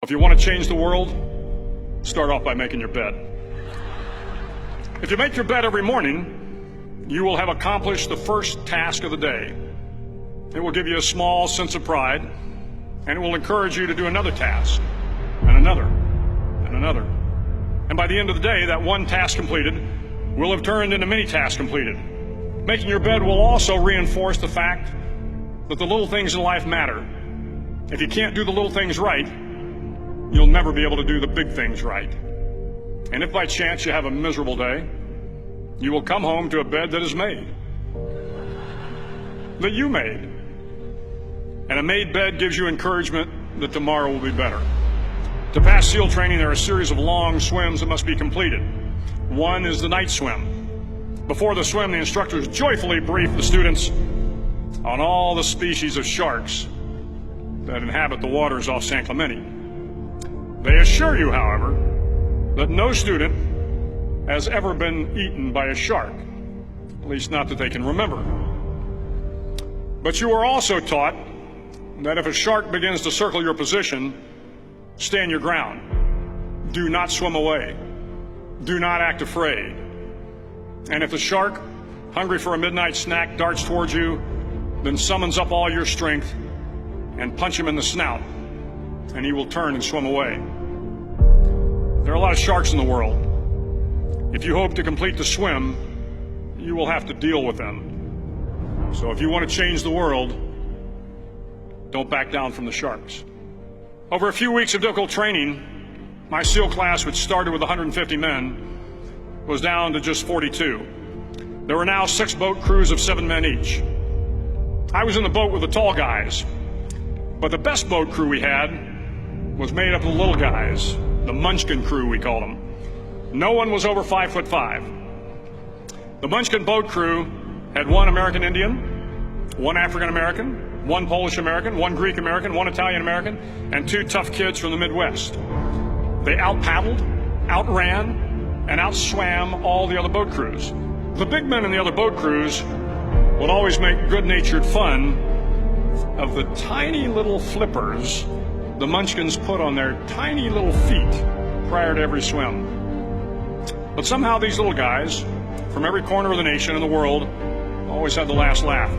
If you want to change the world, start off by making your bed. If you make your bed every morning, you will have accomplished the first task of the day. It will give you a small sense of pride, and it will encourage you to do another task, and another, and another. And by the end of the day, that one task completed will have turned into many tasks completed. Making your bed will also reinforce the fact that the little things in life matter. If you can't do the little things right, you'll never be able to do the big things right. And if by chance you have a miserable day, you will come home to a bed that is made, that you made. And a made bed gives you encouragement that tomorrow will be better. To pass SEAL training, there are a series of long swims that must be completed. One is the night swim. Before the swim, the instructors joyfully brief the students on all the species of sharks that inhabit the waters off San Clemente. They assure you, however, that no student has ever been eaten by a shark, at least not that they can remember. But you are also taught that if a shark begins to circle your position, stand your ground. Do not swim away. Do not act afraid. And if the shark, hungry for a midnight snack, darts towards you, then summons up all your strength and punch him in the snout, and he will turn and swim away. There are a lot of sharks in the world. If you hope to complete the swim, you will have to deal with them. So if you want to change the world, don't back down from the sharks. Over a few weeks of difficult training, my SEAL class, which started with 150 men, was down to just 42. There were now 6 boat crews of 7 men each. I was in the boat with the tall guys, but the best boat crew we had was made up of the little guys, the Munchkin crew, we called them. No one was over 5'5". The Munchkin boat crew had 1 American Indian, 1 African American, 1 Polish American, 1 Greek American, 1 Italian American, and 2 tough kids from the Midwest. They out-paddled, outran, and outswam all the other boat crews. The big men in the other boat crews would always make good-natured fun of the tiny little flippers the Munchkins put on their tiny little feet prior to every swim. But somehow these little guys from every corner of the nation and the world always had the last laugh,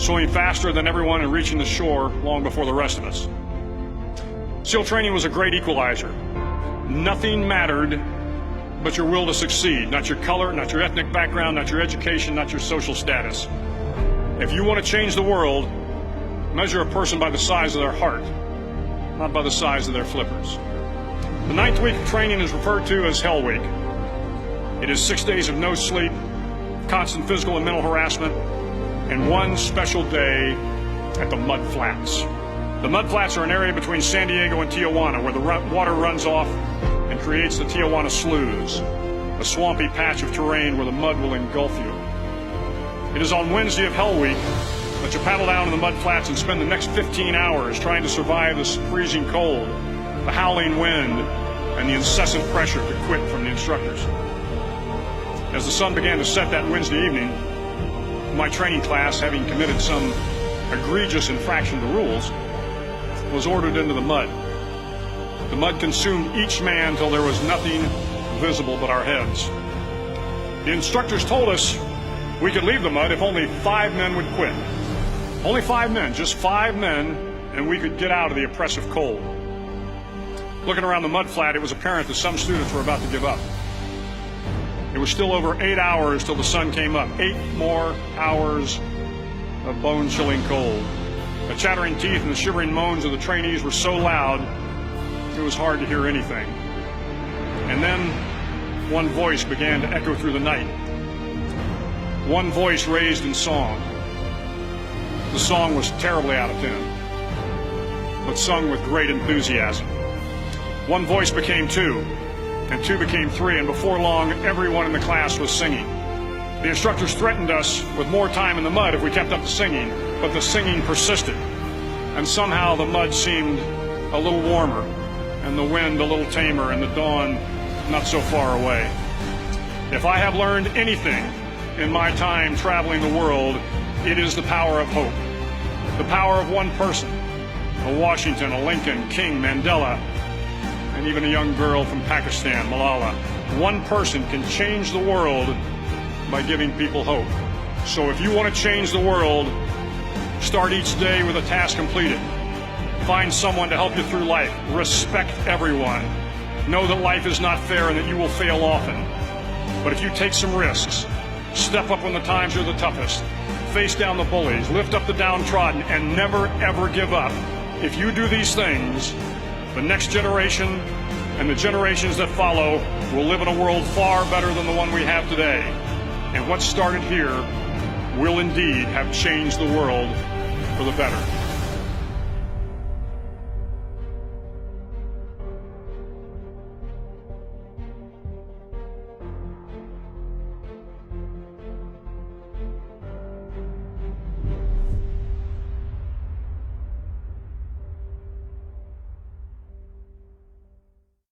swimming faster than everyone and reaching the shore long before the rest of us. SEAL training was a great equalizer. Nothing mattered but your will to succeed, not your color, not your ethnic background, not your education, not your social status. If you want to change the world, measure a person by the size of their heart, not by the size of their flippers. The 9th week of training is referred to as Hell Week. It is 6 days of no sleep, constant physical and mental harassment, and 1 special day at the Mud Flats. The Mud Flats are an area between San Diego and Tijuana where the water runs off and creates the Tijuana Sloughs, a swampy patch of terrain where the mud will engulf you. It is on Wednesday of Hell Week that you paddle down to the mud flats and spend the next 15 hours trying to survive the freezing cold, the howling wind, and the incessant pressure to quit from the instructors. As the sun began to set that Wednesday evening, my training class, having committed some egregious infraction to rules, was ordered into the mud. The mud consumed each man till there was nothing visible but our heads. The instructors told us we could leave the mud if only 5 men would quit. Only 5 men, just 5 men, and we could get out of the oppressive cold. Looking around the mud flat, it was apparent that some students were about to give up. It was still over 8 hours till the sun came up. 8 more hours of bone-chilling cold. The chattering teeth and the shivering moans of the trainees were so loud, it was hard to hear anything. And then one voice began to echo through the night. One voice raised in song. The song was terribly out of tune, but sung with great enthusiasm. One voice became 2, and 2 became 3, and before long, everyone in the class was singing. The instructors threatened us with more time in the mud if we kept up the singing, but the singing persisted, and somehow the mud seemed a little warmer, and the wind a little tamer, and the dawn not so far away. If I have learned anything in my time traveling the world, it is the power of hope. The power of one person, a Washington, a Lincoln, King, Mandela, and even a young girl from Pakistan, Malala. One person can change the world by giving people hope. So if you want to change the world, start each day with a task completed. Find someone to help you through life. Respect everyone. Know that life is not fair and that you will fail often. But if you take some risks, step up when the times are the toughest, face down the bullies, lift up the downtrodden, and never ever give up. If you do these things, the next generation and the generations that follow will live in a world far better than the one we have today. And what started here will indeed have changed the world for the better.